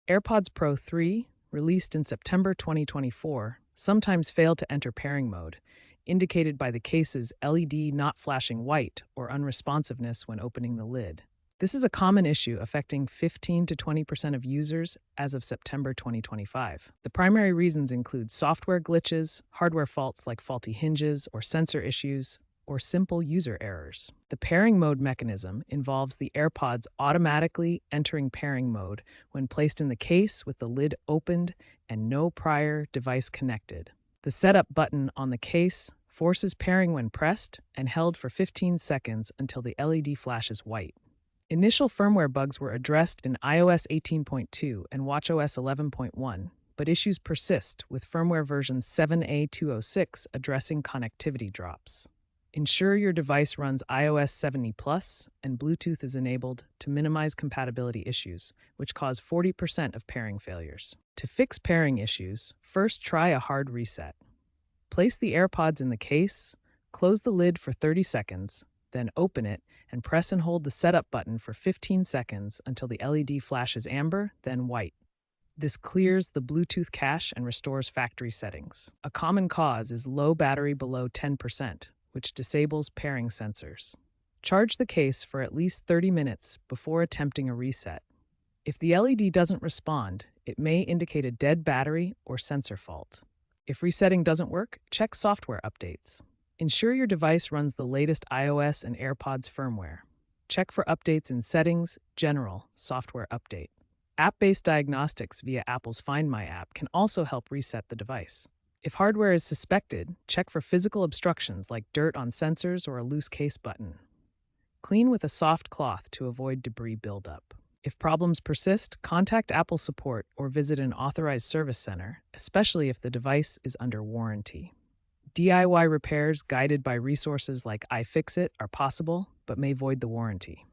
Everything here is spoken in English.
AirPods Pro 3, released in September 2024, sometimes fail to enter pairing mode, indicated by the case's LED not flashing white or unresponsiveness when opening the lid. This is a common issue affecting 15 to 20% of users as of September 2025. The primary reasons include software glitches, hardware faults like faulty hinges or sensor issues, or simple user errors. The pairing mode mechanism involves the AirPods automatically entering pairing mode when placed in the case with the lid opened and no prior device connected. The setup button on the case forces pairing when pressed and held for 15 seconds until the LED flashes white. Initial firmware bugs were addressed in iOS 18.2 and watchOS 11.1, but issues persist with firmware version 7A206 addressing connectivity drops. Ensure your device runs iOS 70 Plus and Bluetooth is enabled to minimize compatibility issues, which cause 40% of pairing failures. To fix pairing issues, first try a hard reset. Place the AirPods in the case, close the lid for 30 seconds, then open it and press and hold the setup button for 15 seconds until the LED flashes amber, then white. This clears the Bluetooth cache and restores factory settings. A common cause is low battery below 10%, which disables pairing sensors. Charge the case for at least 30 minutes before attempting a reset. If the LED doesn't respond, it may indicate a dead battery or sensor fault. If resetting doesn't work, check software updates. Ensure your device runs the latest iOS and AirPods firmware. Check for updates in Settings, General, Software Update. App-based diagnostics via Apple's Find My app can also help reset the device. If hardware is suspected, check for physical obstructions like dirt on sensors or a loose case button. Clean with a soft cloth to avoid debris buildup. If problems persist, contact Apple support or visit an authorized service center, especially if the device is under warranty. DIY repairs guided by resources like iFixit are possible, but may void the warranty.